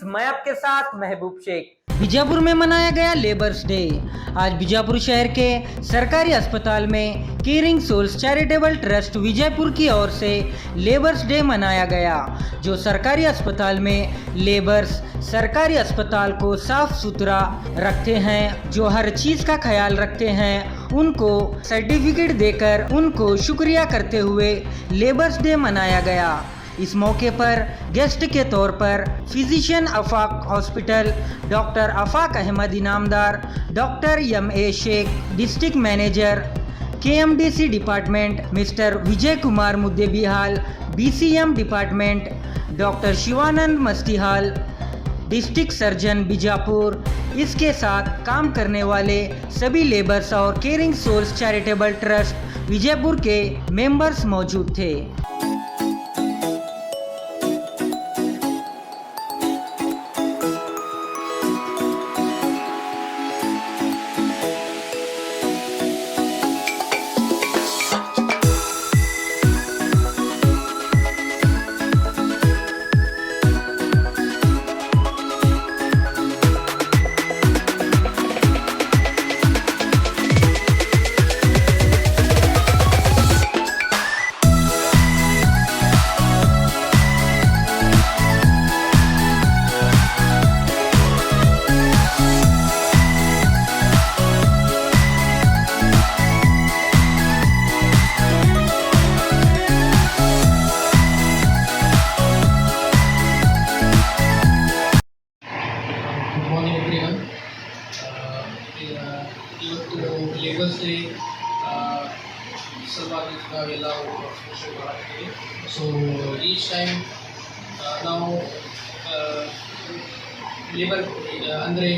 मैं आपके साथ महबूब शेख। बीजापुर में मनाया गया लेबर्स डे। आज बीजापुर शहर के सरकारी अस्पताल में caring souls charitable trust Vijayapur की ओर से लेबर्स डे मनाया गया। जो सरकारी अस्पताल में लेबर्स सरकारी अस्पताल को साफ सुथरा रखते हैं, जो हर चीज़ का ख्याल रखते हैं, उनको सर्टिफिकेट देकर उनको शुक्रिया करते हुए लेबर्स डे मनाया गया। इस मौके पर गेस्ट के तौर पर physician Afaq hospital doctor Afaq Ahmed Inamdar, doctor M A. Shaikh, district manager KMDC department mister Vijay Kumar Muddebihal, BCM department doctor Shivanand Mastihal, district surgeon Bijapur, इसके साथ काम करने वाले सभी लेबर्स और caring souls charitable trust Vijayapur के मेंबर्स मौजूद थे। ಇವತ್ತು ಲೇಬರ್ಸ್ ಡೇ ಸಲುವಾಗಿ ನಾವೆಲ್ಲ ಸ್ಪೆಷಲ್ ಮಾಡ್ತೀವಿ. ಸೊ ಈಚ್ ಟೈಮ್ ನಾವು ಲೇಬರ್ ಅಂದರೆ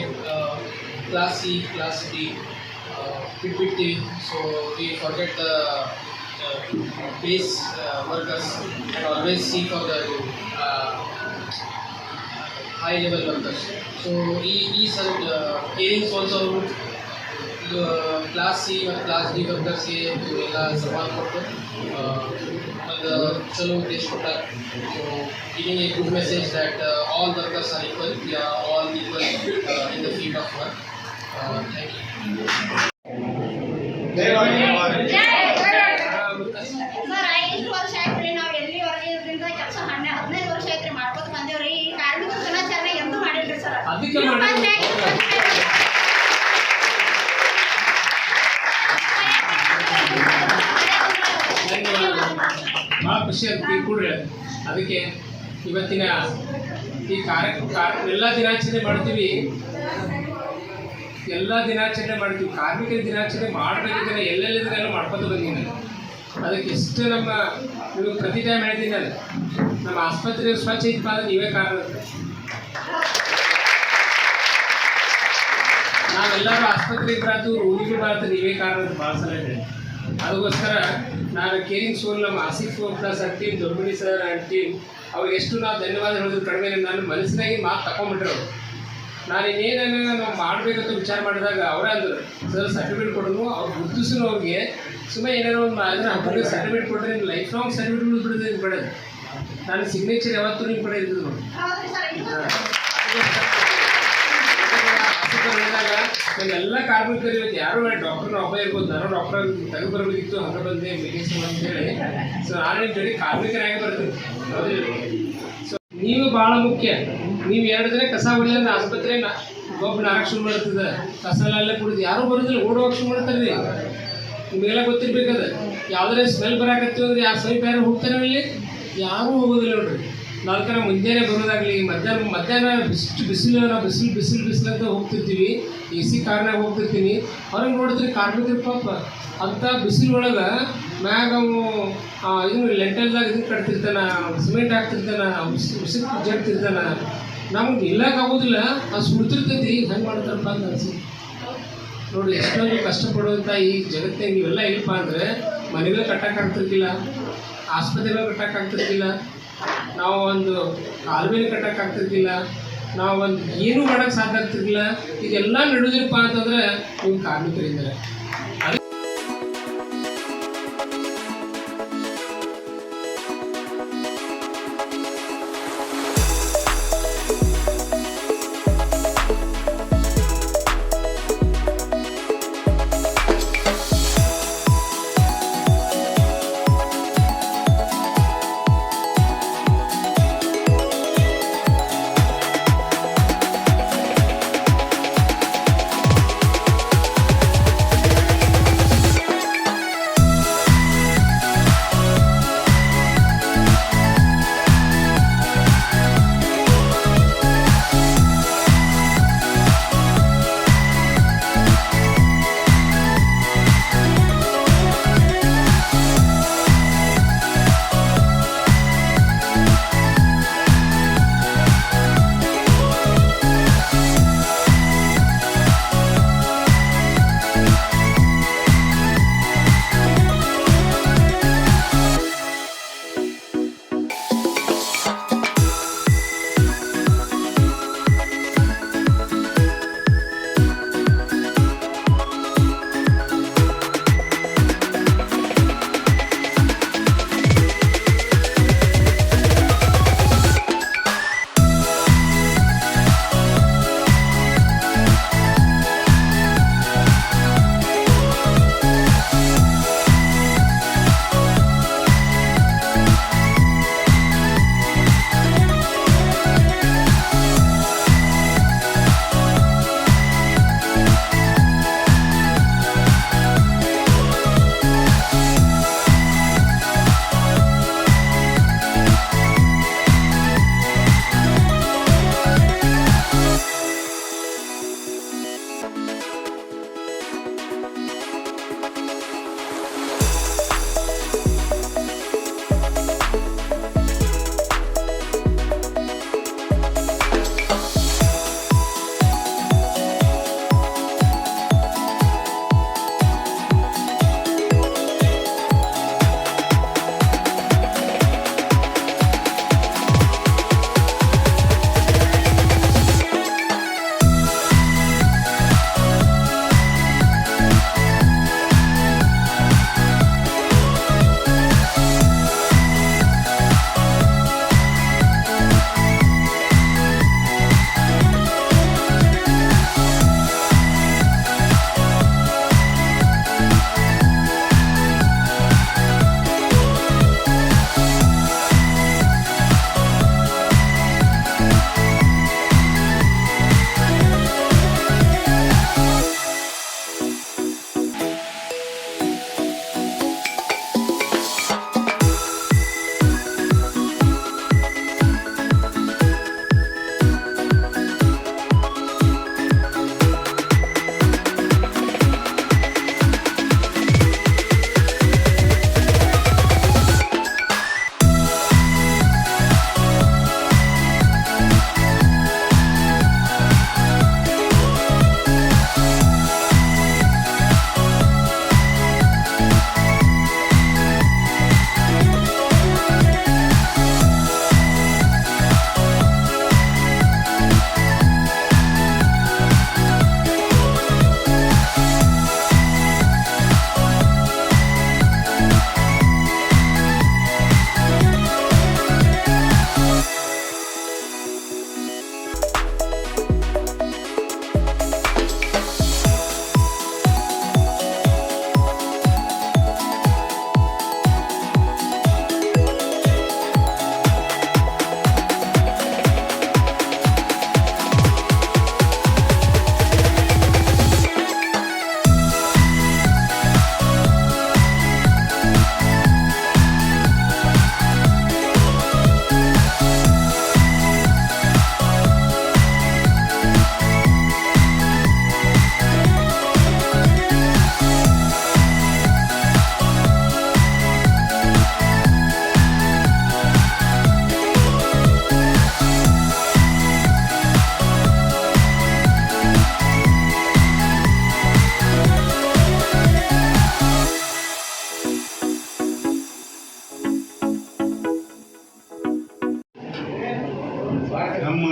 ಕ್ಲಾಸ್ ಸಿ ಕ್ಲಾಸ್ ಡಿ ಬಿಟ್ಬಿಡ್ತೀವಿ. So we forget the base workers and always see for the high level workers. So ಈ ಸಲ ಕೇರಿಂಗ್ಸ್ ಆಲ್ಸೋ ಅವರು ಕ್ಲಾಸ್ ಸಿ ಮತ್ತು ಕ್ಲಾಸ್ ಡಿ ವರ್ಕರ್ಸ್ಗೆ ಎಲ್ಲ ಸವಾಲು ಕೊಟ್ಟು ಒಂದು ಚಲೋ ಉದ್ದೇಶ ಕೊಟ್ಟಾರೆ. So giving a good message that all workers are equal, we are all equal in the field of work. Thank you. ಭಾಳ ಖುಷಿ ಆಗ್ತೀವಿ ಕೂಡ್ರಿ. ಅದಕ್ಕೆ ಇವತ್ತಿನ ಈ ಎಲ್ಲ ದಿನಾಚರಣೆ ಮಾಡ್ತೀವಿ, ಕಾರ್ಮಿಕರ ದಿನಾಚರಣೆ ಮಾಡಬೇಕಿದ್ರೆ ಎಲ್ಲೆಲ್ಲಿದ್ರೆ ಮಾಡ್ಕೊತ ಬಂದೀನಿ. ಅದಕ್ಕೆ ಎಷ್ಟು ನಿಮಗೆ ಪ್ರತಿ ಟೈಮ್ ಹೇಳ್ತೀನಿ, ನಾನು ನಮ್ಮ ಆಸ್ಪತ್ರೆ ಸ್ವಚ್ಛ ಇತ್ತು ಅಂದ್ರೆ ನೀವೇ ಕಾರಣ. ನಾವೆಲ್ಲರೂ ಆಸ್ಪತ್ರೆಗೆ ಬರಾತು, ರೋಗಿಗಳು ಬರತ್ತೆ, ನೀವೇ ಕಾರಣ ಭಾಳ ಸಲ ಹೇಳಿ. ಅದಕ್ಕೋಸ್ಕರ ನಾನು ಕೇರಿಂಗ್ ಸೋಲ್ ನಮ್ಮ Asif sir team, Doddamani sir and team ಅವ್ರಿಗೆ ಎಷ್ಟು ನಾವು ಧನ್ಯವಾದ ಹೇಳಿದ್ರು ಕಡಿಮೆ. ನಾನು ಮನಸ್ಸಿನಾಗಿ ಮಾತು ತಗೊಂಡ್ಬಿಟ್ರು. ನಾನು ಇನ್ನೇನೇನು ನಾವು ಮಾಡಬೇಕಂತ ವಿಚಾರ ಮಾಡಿದಾಗ ಅವರೇ ಅಂದರು, ಸರ್ ಸರ್ಟಿಫಿಕೇಟ್ ಕೊಡೋನು ಅವ್ರು ಗುರುತಿಸೋನು. ಅವ್ರಿಗೆ ಸುಮ್ಮನೆ ಏನಾರು ಒಂದು ಅದನ್ನ ಹಬ್ಬಕ್ಕೆ ಸರ್ಟಿಫಿಕೇಟ್ ಕೊಟ್ಟರೆ ನಿಮ್ಮ ಲೈಫ್ ಲಾಂಗ್ ಸರ್ಟಿಫಿಕೇಟ್ ಬಿಡೋದು ನಿಮ್ಗೆ ಬಿಡೋದು. ನಾನು ಸಿಗ್ನೇಚರ್ ಯಾವತ್ತೂ ನಿಮ್ಮ ಕಡೆ ಇದ್ದು ನೋಡಿ. ಹೇಳಿದಾಗ ಎಲ್ಲ ಕಾರ್ಮಿಕರು ಇವತ್ತು ಯಾರು ಡಾಕ್ಟರ್ನ ಒಬ್ಬ ಇರ್ಬೋದು, ನಾನು ಡಾಕ್ಟರ್ ತೆಗೆದು ಬರಬೇಕಿತ್ತು, ಹಂಗೆ ಬಂದೆ ಮೀಟಿಂಗ್ಸ್ ಅಂತ ಹೇಳಿ. ಸೊ ನಾನು ನಿಮ್ಮ ಜೊತೆ ಕಾರ್ಮಿಕರಾಗಿ ಬರ್ತೀನಿ. ಸೊ ನೀವು ಭಾಳ ಮುಖ್ಯ. ನೀವು 2 ದಿನ ಕಸ ಹೊಡಿಲ್ಲ ಆಸ್ಪತ್ರೆ ಒಬ್ಬ ನಾಲ್ಕು ಶುರು ಮಾಡ್ತದೆ, ಕಸ ಎಲ್ಲ ಕುಡಿದು ಯಾರೂ ಬರೋದಿಲ್ಲ, ಓಡುವಾಗ ಶುರು ಮಾಡ್ತಾರೆ ರೀ. ನಿಮಗೆಲ್ಲ ಗೊತ್ತಿರ್ಬೇಕದ. ಯಾವುದೇ ಸ್ಮೆಲ್ ಬರಾಕತ್ತೀವಿ ಅಂದ್ರೆ ಯಾವ ಸಮೀಪ ಯಾರು ಹೋಗ್ತಾರೆ ಇಲ್ಲಿ? ಯಾರೂ ಹೋಗೋದಿಲ್ಲ ನೋಡ್ರಿ. 4 ಮುಂಜಾನೆ ಬರೋದಾಗಲಿ, ಮಧ್ಯಾಹ್ನ ಬಿಸಿಲು ಅಂತ ಹೋಗ್ತಿರ್ತೀವಿ. AC ಕಾರ್ನಾಗ ಹೋಗ್ತಿರ್ತೀನಿ, ಹೊರಗೆ ನೋಡ್ತೀರಿ ಕಾರ್ಮಿಕರು ಪಾಪ ಅಂಥ ಬಿಸಿಲು ಒಳಗೆ ಮ್ಯಾಗ ಇದನ್ನು ಲೆಂಟಲ್ದಾಗ ಇದನ್ನು ಕಟ್ತಿರ್ತಾನೆ, ಸಿಮೆಂಟ್ ಹಾಕ್ತಿರ್ತಾನೆ, ಉಸಿರು ಜಡ್ತಿರ್ತಾನೆ. ನಮ್ಗೆ ಇಲ್ಲಕ್ಕಾಗೋದಿಲ್ಲ, ಅದು ಸುಡ್ತಿರ್ತೈತಿ. ಹೆಂಗೆ ಮಾಡ್ತಾರಪ್ಪ ಅಂತ ಅನ್ಸಿ ನೋಡಿ. ಎಷ್ಟೊಂದು ಕಷ್ಟಪಡುವಂಥ ಈ ಜಗತ್ತಿಗೆ ನೀವೆಲ್ಲ ಇಲ್ಲಪ್ಪ ಅಂದರೆ ಮನೆಗಳು ಕಟ್ಟಕ್ಕಾಗ್ತಿರ್ತಿಲ್ಲ, ಆಸ್ಪತ್ರೆಗಳು ಕಟ್ಟಕ್ಕಾಗ್ತಿರ್ತಿಲ್ಲ, ನಾವು ಒಂದು ಕಾಲುವೆನ ಕಟ್ಟಕ್ಕಾಗ್ತಿರ್ತಿಲ್ಲ, ನಾವು ಒಂದು ಏನೂ ಮಾಡೋಕ್ಕೆ ಸಾಧ್ಯ ಆಗ್ತಿರ್ಲಿಲ್ಲ. ಇದೆಲ್ಲ ನಡೆದಿರಪ್ಪ ಅಂತಂದ್ರೆ ನಿಮ್ಮ ಕಾರ್ಮಿಕರಿದ್ದಾರೆ.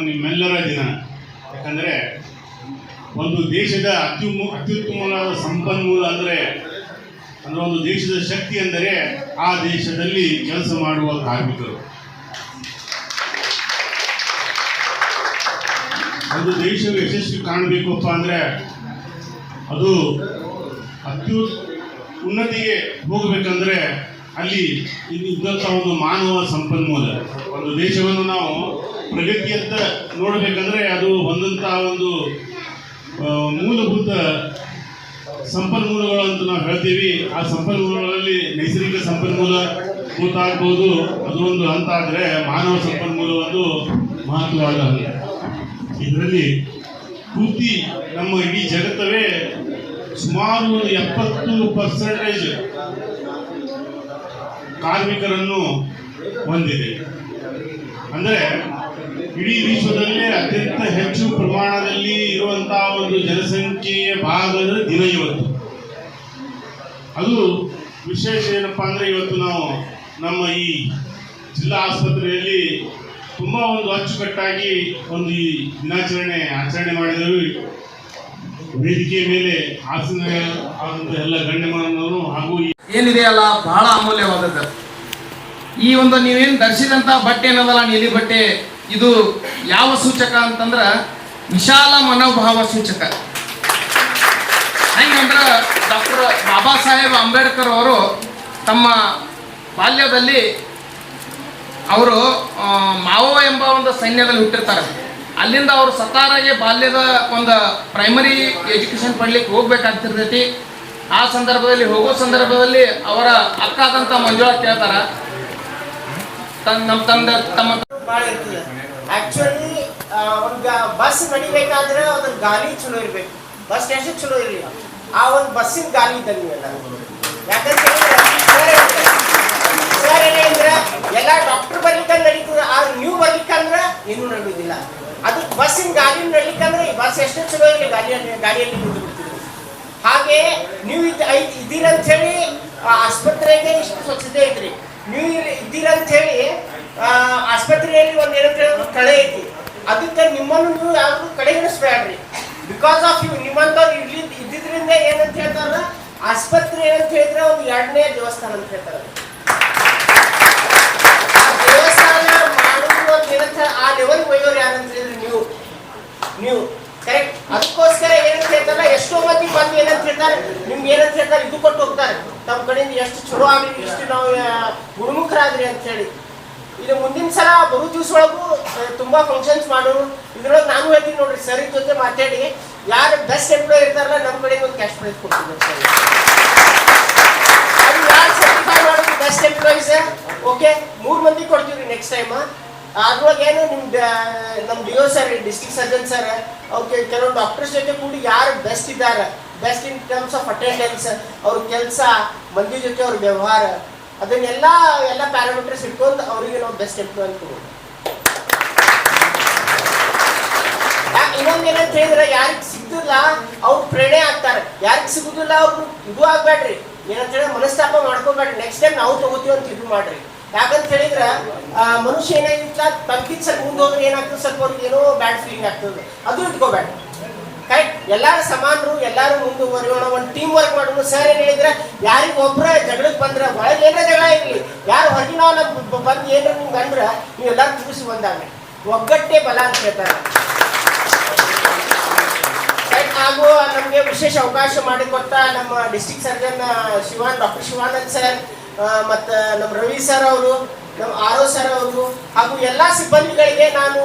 ನಿಮ್ಮೆಲ್ಲರ ದಿನ. ಯಾಕಂದರೆ ಒಂದು ದೇಶದ ಅತ್ಯುತ್ತಮವಾದ ಸಂಪನ್ಮೂಲ ಅಂದರೆ ಒಂದು ದೇಶದ ಶಕ್ತಿ ಅಂದರೆ ಆ ದೇಶದಲ್ಲಿ ಕೆಲಸ ಮಾಡುವ ಕಾರ್ಮಿಕರು. ಒಂದು ದೇಶವು ಯಶಸ್ವಿ ಕಾಣಬೇಕಪ್ಪ ಅಂದರೆ ಅದು ಉನ್ನತಿಗೆ ಹೋಗಬೇಕಂದ್ರೆ ಅಲ್ಲಿ ಇದ್ದಂಥ ಒಂದು ಮಾನವ ಸಂಪನ್ಮೂಲ. ಒಂದು ದೇಶವನ್ನು ನಾವು ಪ್ರಗತಿಯತ್ತ ನೋಡಬೇಕಂದ್ರೆ ಅದು ಹೊಂದಂಥ ಒಂದು ಮೂಲಭೂತ ಸಂಪನ್ಮೂಲಗಳು ಅಂತ ನಾವು ಹೇಳ್ತೀವಿ. ಆ ಸಂಪನ್ಮೂಲಗಳಲ್ಲಿ ನೈಸರ್ಗಿಕ ಸಂಪನ್ಮೂಲ ಗೊತ್ತಾಗ್ಬೋದು, ಅದು ಒಂದು ಹಂತ. ಆದರೆ ಮಾನವ ಸಂಪನ್ಮೂಲ ಒಂದು ಮಹತ್ವವಾದ ಹಂತ. ಇದರಲ್ಲಿ ಪೂರ್ತಿ ನಮ್ಮ ಇಡೀ ಜಗತ್ತವೇ ಸುಮಾರು 70% ಕಾರ್ಮಿಕರನ್ನು ಹೊಂದಿದೆ. ಅಂದರೆ ಇಡೀ ವಿಶ್ವದಲ್ಲೇ ಅತ್ಯಂತ ಹೆಚ್ಚು ಪ್ರಮಾಣದಲ್ಲಿ ಇರುವಂತಹ ಒಂದು ಜನಸಂಖ್ಯೆಯ ಭಾಗದ ದಿನ ಇವತ್ತು. ಅದು ವಿಶೇಷ ಏನಪ್ಪಾ ಅಂದರೆ ಇವತ್ತು ನಾವು ನಮ್ಮ ಈ ಜಿಲ್ಲಾ ಆಸ್ಪತ್ರೆಯಲ್ಲಿ ತುಂಬ ಒಂದು ಅಚ್ಚುಕಟ್ಟಾಗಿ ಒಂದು ಈ ಆಚರಣೆ ಮಾಡಿದರು. ವೇದಿಕೆ ಮೇಲೆ ಆಸನ ಆದಂಥ ಎಲ್ಲ ಗಣ್ಯಮಾನವರು ಹಾಗೂ ಏನಿದೆಯಲ್ಲ ಬಹಳ ಅಮೂಲ್ಯವಾದದ್ದು. ಈ ಒಂದು ನೀವೇನು ಧರಿಸಿದಂಥ ಬಟ್ಟೆ ಏನದಲ್ಲ, ನೀಲಿ ಬಟ್ಟೆ, ಇದು ಯಾವ ಸೂಚಕ ಅಂತಂದ್ರೆ ವಿಶಾಲ ಮನೋಭಾವ ಸೂಚಕ. ಹೆಂಗಂದ್ರೆ ಡಾಕ್ಟರ್ ಬಾಬಾ ಸಾಹೇಬ್ ಅಂಬೇಡ್ಕರ್ ಅವರು ತಮ್ಮ ಬಾಲ್ಯದಲ್ಲಿ ಅವರು ಮಾವೋ ಎಂಬ ಒಂದು ಸೈನ್ಯದಲ್ಲಿ ಹುಟ್ಟಿರ್ತಾರೆ. ಅಲ್ಲಿಂದ ಅವರು ಸತಾರಾಗೆ ಬಾಲ್ಯದ ಒಂದು ಪ್ರೈಮರಿ ಎಜುಕೇಷನ್ ಪಡ್ಲಿಕ್ಕೆ ಹೋಗ್ಬೇಕಾಗ್ತಿರ್ತೈತಿ. ಆ ಸಂದರ್ಭದಲ್ಲಿ ಹೋಗೋ ಸಂದರ್ಭದಲ್ಲಿ ಅವರ ಅಕ್ಕ ಆದಂಥ ಮಂಜುಳಾ ಕೇಳ್ತಾರ, ತಮ್ಮ ಭಾಳ ಇರ್ತದೆ. ಆ್ಯಕ್ಚುಲಿ ಒಂದು ಬಸ್ ನಡಿಬೇಕಾದ್ರೆ ಅದ್ರ ಗಾಲಿ ಚಲೋ ಇರಬೇಕು, ಬಸ್ ಸ್ಟೇಷನ್ ಚಲೋ ಇರಲಿಲ್ಲ. ಆ ಒಂದು ಬಸ್ಸಿನ ಗಾಲಿ ಇದ್ದಂಗೆ ಎಲ್ಲ. ಯಾಕಂತ ಹೇಳಿದ್ರೆ ಸರ್ ಏನಿದ್ರೆ ಎಲ್ಲ ಡಾಕ್ಟರ್ ಬರ್ಲಿಕ್ಕಂದ್ರೆ ನಡೀತದೆ, ಆದ್ರೆ ನೀವು ಬರ್ಲಿಕ್ಕಂದ್ರೆ ಏನೂ ನಡೆಯೋದಿಲ್ಲ. ಅದು ಬಸ್ಸಿನ ಗಾಲಿ ನಡೀಲಿಕ್ಕಂದ್ರೆ ಈ ಬಸ್ ಎಷ್ಟೇ ಚಲೋ ಇರಲಿ ಗಾಡಿಯಲ್ಲಿ ನಿಂತು ಬಿಡ್ತಿದ್ರು. ಹಾಗೆ ನೀವು ಇದ್ದೀರಂತ ಹೇಳಿ ಆಸ್ಪತ್ರೆಗೆ ಇಷ್ಟು ಸ್ವಚ್ಛತೆ ಐತ್ರಿ. ನೀವು ಇದ್ದೀರಂತ ಹೇಳಿ ಆಸ್ಪತ್ರೆಯಲ್ಲಿ ಒಂದು ಏನಂತ ಹೇಳಿದ್ರು ಕಳೆ ಐತಿ, ಅದಕ್ಕೆ ನಿಮ್ಮನ್ನು ನೀವು ಯಾವುದು ಕಡೆಗಣಿಸ್ಬೇಡ್ರಿ. ಬಿಕಾಸ್ ಆಫ್ ಯು ನಿಮ್ಮಂಥವ್ರು ಇದ್ದಿದ್ರಿಂದ ಏನಂತ ಹೇಳ್ತಾರ, ಆಸ್ಪತ್ರೆ ಏನಂತ ಹೇಳಿದ್ರೆ ಒಂದು 2ನೇ ದೇವಸ್ಥಾನ ಅಂತ ಹೇಳ್ತಾರೆ. ಆ ದೇವಸ್ಥಾನ ಮಾಡೋದು ಅಂತ ಏನಂತ ಆ ಲೆವೆಲ್ ಒಯ್ಯೋರು ಯಾರಂತ ಹೇಳಿದ್ರೆ ನೀವು ಕರೆಕ್ಟ್. ಅದಕ್ಕೋಸ್ಕರ ಏನಂತ ಹೇಳ್ತಾರ, ಎಷ್ಟೋ ಮಂದಿ ಬಂದು ಏನಂತ ಹೇಳ್ತಾರೆ, ನಿಮ್ಗೆ ಏನಂತ ಹೇಳ್ತಾರೆ, ಇದು ಕೊಟ್ಟು ಹೋಗ್ತಾರೆ ತಮ್ಮ ಕಡೆಯಿಂದ, ಎಷ್ಟು ಚಲೋ ಆಗ್ಲಿ, ಇಷ್ಟು ನಾವು ಗುಣಮುಖರಾದ್ರಿ ಅಂತ ಹೇಳಿ. ಇದು ಮುಂದಿನ ಸಲ ಬರೋ ದಿವಸ ಒಳಗೂ ತುಂಬಾ ಫಂಕ್ಷನ್ಸ್ ಮಾಡೋರು. ಇದ್ರೊಳಗೆ ನಾನು ಹೇಳ್ತೀನಿ ನೋಡ್ರಿ, ಸರ್ ಜೊತೆ ಮಾತಾಡಿ ಯಾರು ಬೆಸ್ಟ್ ಎಂಪ್ಲಾಯ್ ಇರ್ತಾರಲ್ಲ ನಮ್ಮ ಕಡೆಯಿಂದ ಒಂದು ಕ್ಯಾಶ್ ಪ್ರೈಸ್ ಕೊಡ್ತೀನಿ. ಅದು ಯಾರು ಸರ್ಟಿಫೈ ಮಾಡೋದು ಬೆಸ್ಟ್ ಎಂಪ್ಲಾಯೀಸ್, ಓಕೆ 3 ಮಂದಿ ಕೊಡ್ತೀವಿ ನೆಕ್ಸ್ಟ್ ಟೈಮ್. ಅದ್ರೊಳಗೆ ಏನು ನಮ್ಮ D O sir, district surgeon sir, ಅವ್ರಿಗೆ ಕೆಲವು ಡಾಕ್ಟರ್ಸ್ ಜೊತೆ ಕೂಡಿ ಯಾರು ಬೆಸ್ಟ್ ಇದ್ದಾರೆ, best in terms of attendance, ಅವ್ರ ಕೆಲಸ, ಮಂದಿ ಜೊತೆ ಅವ್ರ ವ್ಯವಹಾರ, ಅದನ್ನೆಲ್ಲ ಪ್ಯಾರಾಮೀಟರ್ಸ್ ಇಟ್ಕೊಂಡು ಅವರಿಗೆ ನಾವು ಬೆಸ್ಟ್ ಎಂಪ್ಲಾಯ್ ಕೊಡೋದು. ಇನ್ನೊಂದು ಏನಂತ ಹೇಳಿದ್ರೆ, ಯಾರಿಗೆ ಸಿಗುದಿಲ್ಲ ಅವ್ರು ಪ್ರೇರಣೆ ಆಗ್ತಾರೆ, ಯಾರಿಗೆ ಸಿಗುದಿಲ್ಲ ಅವ್ರು ಇದು ಆಗ್ಬೇಡ್ರಿ, ಏನಂತ ಹೇಳಿದ್ರೆ ಮನಸ್ತಾಪ ಮಾಡ್ಕೋಬೇಡ್ರಿ, ನೆಕ್ಸ್ಟ್ ಟೈಮ್ ನಾವು ತಗೋತೀವಿ ಅಂತ ಇದು ಮಾಡ್ರಿ. ಯಾಕಂತ ಹೇಳಿದ್ರೆ ಮನುಷ್ಯ ಏನಾಗಿಲ್ಲ ತಪ್ಪಿದ್ ಸ್ವಲ್ಪ ಮುಂದೆ ಹೋದ್ರೆ ಏನಾಗ್ತದೆ, ಸ್ವಲ್ಪ ಅವ್ರಿಗೆ ಏನೋ ಬ್ಯಾಡ್ ಫೀಲಿಂಗ್ ಆಗ್ತದೆ, ಅದು ಇಟ್ಕೋಬೇಡ್ರಿ. ಕರೆಕ್ಟ್. ಎಲ್ಲಾರು ಸಮಾನರು, ಎಲ್ಲಾರು ಮುಂದುವರಿಯೋಣ, ಒಂದು ಟೀಮ್ ವರ್ಕ್ ಮಾಡೋಣ. ಸರ್ ಏನ್ ಹೇಳಿದ್ರೆ, ಯಾರಿಗೆ ಒಬ್ಬರ ಜಗಳಕ್ಕೆ ಬಂದ್ರೆ ಒಳಗೆ ಏನೇ ಜಗಳ ಇರಲಿ, ಯಾರು ಹೊರಗಿನವನ್ನ ಬಂದು ಏನಾರ ನಿಮ್ಗೆ ಅಂದ್ರೆ ನೀವೆಲ್ಲರೂ ತಿಳಿಸಿ ಬಂದಾಗ ಒಗ್ಗಟ್ಟೆ ಬಲ ಅಂತ ಹೇಳ್ತಾರೆ. ಹಾಗೂ ನಮಗೆ ವಿಶೇಷ ಅವಕಾಶ ಮಾಡಿಕೊಟ್ಟ ನಮ್ಮ district surgeon doctor Shivanand sir, ಮತ್ತು ನಮ್ಮ ರವಿ ಸರ್ ಅವರು, ನಮ್ಮ ಆರೋ ಸರ್ ಅವರು, ಹಾಗೂ ಎಲ್ಲ ಸಿಬ್ಬಂದಿಗಳಿಗೆ ನಾನು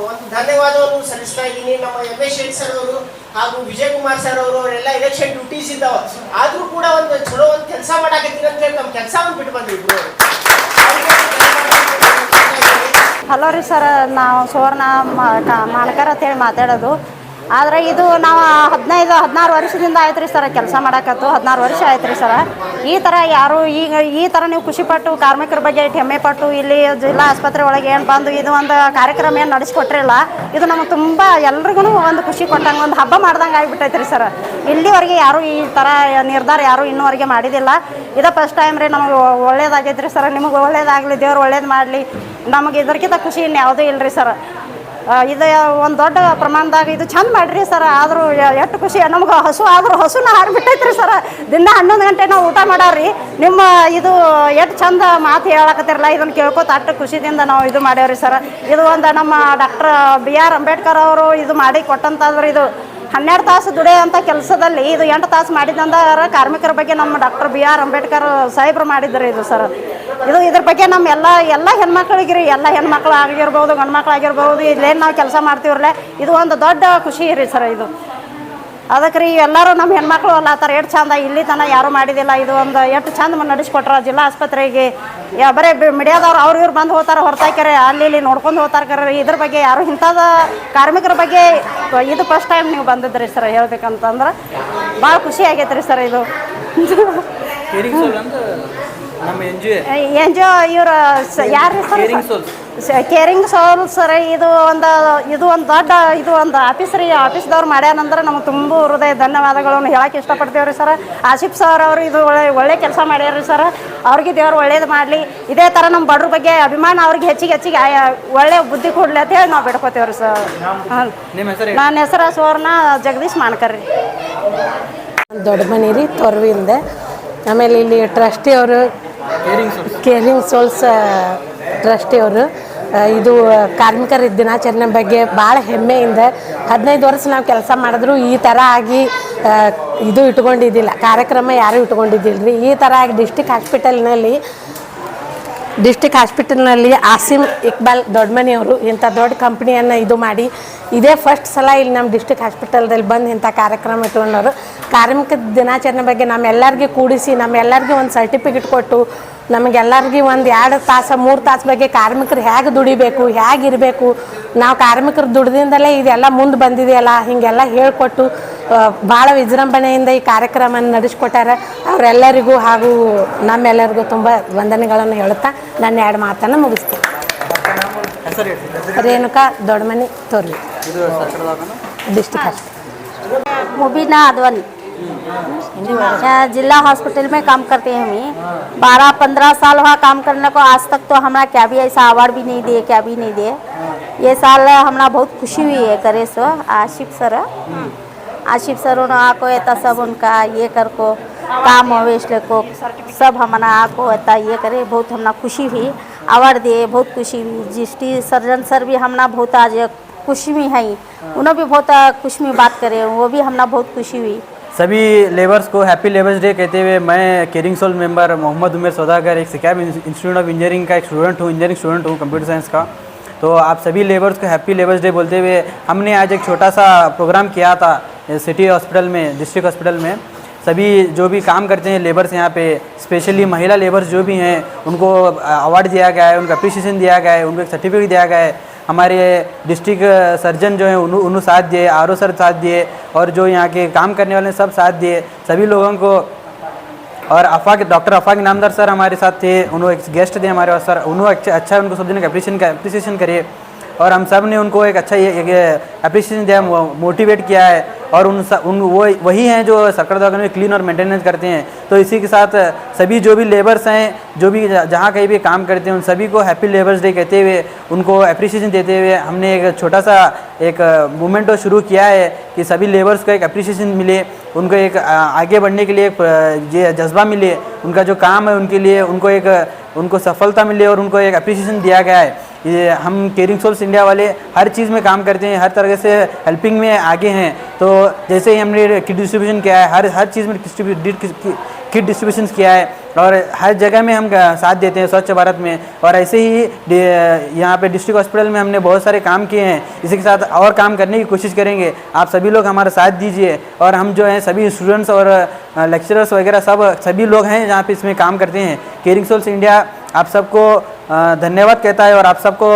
ಒಂದು ಧನ್ಯವಾದವನ್ನು ಸಲ್ಲಿಸ್ತಾ ಇದ್ದೀನಿ. ನಮ್ಮ MS ಶೆಟ್ಟಿ ಸರ್ ಅವರು ಹಾಗೂ ವಿಜಯ್ ಕುಮಾರ್ ಸರ್ ಅವರು, ಅವರೆಲ್ಲ ಎಲೆಕ್ಷನ್ ಡ್ಯೂಟೀಸ್ ಇದ್ದಾವೆ, ಆದರೂ ಕೂಡ ಒಂದು ಚಲೋ ಒಂದು ಕೆಲಸ ಮಾಡಾಕತ್ತೀನಿ ಅಂತ ಹೇಳಿ ನಮ್ಮ ಕೆಲಸವನ್ನು ಬಿಟ್ಟು ಬಂದಿದ್ರು. ಹಲೋ ರೀ ಸರ್, ನಾವು ಸುವರ್ಣ ಮಾನಕರ್ ಅಂತೇಳಿ ಮಾತಾಡೋದು. ಆದರೆ ಇದು ನಾವು 15-16 ವರ್ಷದಿಂದ ಆಯ್ತು ರೀ ಸರ್ ಕೆಲಸ ಮಾಡಕತ್ತು, 16 ವರ್ಷ ಆಯ್ತು ರೀ ಸರ. ಈ ಥರ ಯಾರು ಈಗ ಈ ಥರ ನೀವು ಖುಷಿಪಟ್ಟು ಕಾರ್ಮಿಕರ ಬಗ್ಗೆ ಹೆಮ್ಮೆ ಪಟ್ಟು ಇಲ್ಲಿ ಜಿಲ್ಲಾ ಆಸ್ಪತ್ರೆ ಒಳಗೆ ಏನು ಬಂದು ಇದು ಒಂದು ಕಾರ್ಯಕ್ರಮ ಏನು ನಡೆಸ್ಕೊಟ್ರಿಲ್ಲ, ಇದು ನಮಗೆ ತುಂಬ ಎಲ್ರಿಗೂ ಒಂದು ಖುಷಿ ಕೊಟ್ಟಂಗೆ, ಒಂದು ಹಬ್ಬ ಮಾಡ್ದಂಗೆ ಆಗಿಬಿಟ್ಟೈತೆ ರೀ ಸರ್. ಇಲ್ಲಿವರೆಗೆ ಯಾರು ಈ ಥರ ನಿರ್ಧಾರ ಯಾರು ಇನ್ನೂವರೆಗೆ ಮಾಡಿದ್ದಿಲ್ಲ, ಇದೇ ಫಸ್ಟ್ ಟೈಮ್ ರೀ. ನಮಗೆ ಒಳ್ಳೇದಾಗೈತೆ ರೀ ಸರ್, ನಿಮಗೆ ಒಳ್ಳೇದಾಗಲಿ, ದೇವ್ರು ಒಳ್ಳೇದು ಮಾಡಲಿ. ನಮಗೆ ಇದಕ್ಕಿಂತ ಖುಷಿ ಇನ್ಯಾವುದೂ ಇಲ್ಲ ರೀ ಸರ್. ಇದು ಒಂದು ದೊಡ್ಡ ಪ್ರಮಾಣದಾಗ ಇದು ಚಂದ ಮಾಡಿರಿ ಸರ್. ಆದರೂ ಎಷ್ಟು ಖುಷಿ ನಮ್ಗೆ ಹಸು ಆದರೂ ಹಸುನ ಹಾರಿಬಿಟ್ಟೈತ್ರಿ ಸರ್. ದಿನ 11 ಗಂಟೆ ನಾವು ಊಟ ಮಾಡಾರ್ರಿ. ನಿಮ್ಮ ಇದು ಎಷ್ಟು ಚಂದ ಮಾತು ಹೇಳಕತ್ತಿರಲ್ಲ, ಇದನ್ನು ಕೇಳ್ಕೊತ ಅಷ್ಟು ಖುಷಿದಿಂದ ನಾವು ಇದು ಮಾಡ್ಯಾವ್ರಿ ಸರ್. ಇದು ಒಂದು ನಮ್ಮ ಡಾಕ್ಟರ್ BR ಅಂಬೇಡ್ಕರ್ ಅವರು ಇದು ಮಾಡಿ ಕೊಟ್ಟಂತಾದ್ರೆ ಇದು 12 ತಾಸು ದುಡಿಯೋಂಥ ಕೆಲಸದಲ್ಲಿ ಇದು 8 ತಾಸು ಮಾಡಿದಂದ್ರೆ ಕಾರ್ಮಿಕರ ಬಗ್ಗೆ ನಮ್ಮ ಡಾಕ್ಟರ್ BR ಅಂಬೇಡ್ಕರ್ ಸಾಹೇಬ್ರು ಮಾಡಿದ್ರು ಇದು ಸರ್. ಇದ್ರ ಬಗ್ಗೆ ನಮ್ಮ ಎಲ್ಲ ಹೆಣ್ಮಕ್ಳಿಗೆ ರೀ, ಎಲ್ಲ ಹೆಣ್ಮಕ್ಳು ಆಗಿರ್ಬೋದು ಗಂಡು ಮಕ್ಳು ಆಗಿರ್ಬೋದು, ಇಲ್ಲೇನು ನಾವು ಕೆಲಸ ಮಾಡ್ತೀವ್ರಲ್ಲ, ಇದು ಒಂದು ದೊಡ್ಡ ಖುಷಿ ರೀ ಸರ್. ಇದು ಅದಕ್ಕೆ ರೀ ಎಲ್ಲರೂ ನಮ್ಮ ಹೆಣ್ಮಕ್ಳು ಅಲ್ಲ ಆ ಥರ ಎಷ್ಟು ಚಂದ ಇಲ್ಲಿ ತನಕ ಯಾರೂ ಮಾಡಿದಿಲ್ಲ. ಇದು ಒಂದು ಎಷ್ಟು ಚಂದ ನಡೆಸ್ಕೊಟ್ರ ಜಿಲ್ಲಾ ಆಸ್ಪತ್ರೆಗೆ. ಬರೀ ಮೀಡಿಯಾದವ್ರು ಅವ್ರು ಇವ್ರು ಬಂದು ಹೋಗ್ತಾರೆ ಹೊರತಾಕ್ಯಾರೆ, ಅಲ್ಲಿ ಇಲ್ಲಿ ನೋಡ್ಕೊಂಡು ಹೋಗ್ತಾರೆ. ಇದ್ರ ಬಗ್ಗೆ ಯಾರು ಇಂಥದ್ದು ಕಾರ್ಮಿಕರ ಬಗ್ಗೆ ಇದು ಫಸ್ಟ್ ಟೈಮ್ ನೀವು ಬಂದಿದ್ರಿ ಸರ್. ಹೇಳ್ಬೇಕಂತಂದ್ರೆ ಭಾಳ ಖುಷಿ ಆಗೈತೆ ರೀ ಸರ್. ಇದು ನಮ್ಮ ಎನ್ ಜಿ ಒ ಇವರು ಯಾರು ಸರ್? Caring souls sir. ಇದು ಒಂದು ದೊಡ್ಡ ಆಫೀಸ್ ರೀ. ಆಫೀಸ್ದವ್ರು ಮಾಡ್ಯಾನಂದ್ರೆ ನಮ್ಗೆ ತುಂಬ ಹೃದಯ ಧನ್ಯವಾದಗಳನ್ನು ಹೇಳಕ್ಕೆ ಇಷ್ಟಪಡ್ತೀವಿ ರೀ ಸರ್. ಆಸಿಫ್ ಸರ್ ಅವರು ಇದು ಒಳ್ಳೆ ಕೆಲಸ ಮಾಡ್ಯಾರ ಸರ್. ಅವ್ರಿಗೆ ದೇವ್ರು ಒಳ್ಳೇದು ಮಾಡಲಿ. ಇದೇ ಥರ ನಮ್ಮ ಬಡ್ರ ಬಗ್ಗೆ ಅಭಿಮಾನ ಅವ್ರಿಗೆ ಹೆಚ್ಚಿಗೆ ಒಳ್ಳೆ ಬುದ್ಧಿ ಕೊಡಲಿ ಅಂತ ಹೇಳಿ ನಾವು ಬೇಡ್ಕೋತೀವಿ ರೀ ಸರ್. ನನ್ನ ಹೆಸರು ಸುವರ್ಣ ಜಗದೀಶ್ ಮಾನ್ಕರ್ ರೀ. ದೊಡ್ಡ ಮನೆ ರೀ ತೊರವಿಂದ. ಆಮೇಲೆ ಇಲ್ಲಿ ಟ್ರಸ್ಟಿ ಅವರು ಕೇರಿಂಗ್ ಸೋಲ್ಸ್ ಟ್ರಸ್ಟಿ ಅವರು ಇದು ಕಾರ್ಮಿಕರ ದಿನಾಚರಣೆ ಬಗ್ಗೆ ಭಾಳ ಹೆಮ್ಮೆಯಿಂದ 15 ವರ್ಷ ನಾವು ಕೆಲಸ ಮಾಡಿದ್ರು ಈ ಥರ ಆಗಿ ಇದು ಇಟ್ಕೊಂಡಿದ್ದಿಲ್ಲ, ಕಾರ್ಯಕ್ರಮ ಯಾರೂ ಇಟ್ಕೊಂಡಿದ್ದಿಲ್ಲ ರೀ. ಈ ಥರ ಆಗಿ ಡಿಸ್ಟಿಕ್ ಹಾಸ್ಪಿಟಲ್ನಲ್ಲಿ ಆಸಿಮ್ ಇಕ್ಬಾಲ್ ದೊಡ್ಡಮನೆಯವರು ಇಂಥ ದೊಡ್ಡ ಕಂಪ್ನಿಯನ್ನು ಇದು ಮಾಡಿ ಇದೇ ಫಸ್ಟ್ ಸಲ ಇಲ್ಲಿ ನಮ್ಮ ಡಿಸ್ಟಿಕ್ ಹಾಸ್ಪಿಟಲ್ದಲ್ಲಿ ಬಂದು ಇಂಥ ಕಾರ್ಯಕ್ರಮ ಇಟ್ಕೊಂಡವರು. ಕಾರ್ಮಿಕ ದಿನಾಚರಣೆ ಬಗ್ಗೆ ನಮ್ಮೆಲ್ಲರಿಗೂ ಕೂಡಿಸಿ ನಮ್ಮೆಲ್ಲರಿಗೂ ಒಂದು ಸರ್ಟಿಫಿಕೇಟ್ ಕೊಟ್ಟು ನಮಗೆಲ್ಲರಿಗೂ ಒಂದು 2 ತಾಸು 3 ತಾಸು ಬಗ್ಗೆ ಕಾರ್ಮಿಕರು ಹೇಗೆ ದುಡಿಬೇಕು, ಹೇಗಿರಬೇಕು, ನಾವು ಕಾರ್ಮಿಕರು ದುಡ್ದಿಂದಲೇ ಇದೆಲ್ಲ ಮುಂದೆ ಬಂದಿದೆಯಲ್ಲ ಹೀಗೆಲ್ಲ ಹೇಳಿಕೊಟ್ಟು ಭಾಳ ವಿಜೃಂಭಣೆಯಿಂದ ಈ ಕಾರ್ಯಕ್ರಮ ನಡೆಸ್ಕೊಟ್ಟಾರೆ. ಅವರೆಲ್ಲರಿಗೂ ಹಾಗೂ ನಮ್ಮೆಲ್ಲರಿಗೂ ತುಂಬ ವಂದನೆಗಳನ್ನು ಹೇಳುತ್ತಾ ನನ್ನ 2 ಮಾತನ್ನು ಮುಗಿಸ್ತೀನಿ. Renuka Doddamane Torvi, district hospital. मुबीना अदवानी जिला हॉस्पिटल में काम करते हैं। हम 12-15 साल हुआ काम करने को। आज तक तो हमारा क्या भी ऐसा अवार्ड भी नहीं दिए, क्या भी नहीं दिए। ये साल हमारा बहुत खुशी हुई है करे सो आशिफ सर उन्होंने आको ऐसा सब उनका ये कर को काम वेस्ट को सब हमारा आको ऐसा ये करे। बहुत हमारा खुशी हुई, अवार्ड दिए, बहुत खुशी हुई। जिस्टी सर्जन सर भी हमारा बहुत आज खुशी में है, उन्होंने भी बहुत खुशी में बात करे, वो भी हमारा बहुत खुशी हुई। सभी लेबर्स को हैप्पी लेबर्स डे कहते हुए मैं केरिंग सोल मेंबर मोहम्मद उमेर सौदागर, एक सिकैब इंस्टीट्यूट ऑफ इंजीनियरिंग का एक स्टूडेंट हूँ, इंजीनियरिंग स्टूडेंट हूँ कंप्यूटर साइंस का। तो आप सभी लेबर्स को हैप्पी लेबर्स डे बोलते हुए हमने आज एक छोटा सा प्रोग्राम किया था सिटी हॉस्पिटल में, डिस्ट्रिक्ट हॉस्पिटल में। सभी जो भी काम करते हैं लेबर्स यहाँ पे, स्पेशली महिला लेबर्स जो भी हैं उनको अवार्ड दिया गया है, उनको अप्रिसिएशन दिया गया है, उनको एक सर्टिफिकेट दिया गया है। हमारे डिस्ट्रिक्ट सर्जन जो हैं उन्होंने साथ दिए, आर ओ सर साथ दिए, और जो यहाँ के काम करने वाले सब साथ दिए सभी लोगों को। और डॉक्टर अफाक नामदार सर हमारे साथ थे, उन्होंने एक गेस्ट थे हमारे पास सर, उन्होंने अच्छा उनको सब जन अप्रिसिएशन करे, और हम सब ने उनको एक अच्छा अप्रिसिएशन दिया, मोटिवेट किया है। और वो वही हैं जो सरकार दवाखाने में क्लीन और मेंटेनेंस करते हैं। तो इसी के साथ सभी जो भी लेबर्स हैं, जो भी जहाँ कहीं भी काम करते हैं, उन सभी को हैप्पी लेबर्स डे कहते हुए उनको अप्रिसिएशन देते हुए हमने एक छोटा सा एक मूवमेंट शुरू किया है कि सभी लेबर्स को एक अप्रिसिएशन मिले, उनको एक आगे बढ़ने के लिए एक जज्बा मिले, उनका जो काम है उनके लिए उनको सफलता मिले और उनको एक अप्रिसिएशन दिया गया है। ये हम केरिंग सोल्स इंडिया वाले हर चीज़ में काम करते हैं, हर तरह से हेल्पिंग में आगे हैं। तो जैसे ही हमने किट डिस्ट्रीब्यूशन किया है, हर चीज़ में किट डिस्ट्रीब्यूशन किया है, और हर जगह में हम साथ देते हैं स्वच्छ भारत में। और ऐसे ही यहाँ पे डिस्ट्रिक्ट हॉस्पिटल में हमने बहुत सारे काम किए हैं, इसी के साथ और काम करने की कोशिश करेंगे। आप सभी लोग हमारा साथ दीजिए, और हम जो हैं सभी स्टूडेंट्स और लेक्चरर्स वगैरह सभी लोग हैं जहाँ पे इसमें काम करते हैं। केरिंग सोल्स इंडिया आप सबको धन्यवाद कहता है और आप सबको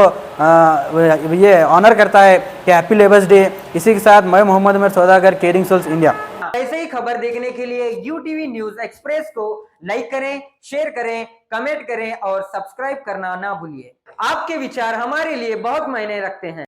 ये ऑनर करता है कि हैप्पी लेबर्स डे। इसी के साथ मैं मोहम्मद उमर सौदागर, केरिंग सोल्स इंडिया। ऐसे ही खबर देखने के लिए UTV न्यूज एक्सप्रेस को लाइक करें, शेयर करें, कमेंट करें और सब्सक्राइब करना ना भूलिए। आपके विचार हमारे लिए बहुत मायने रखते हैं।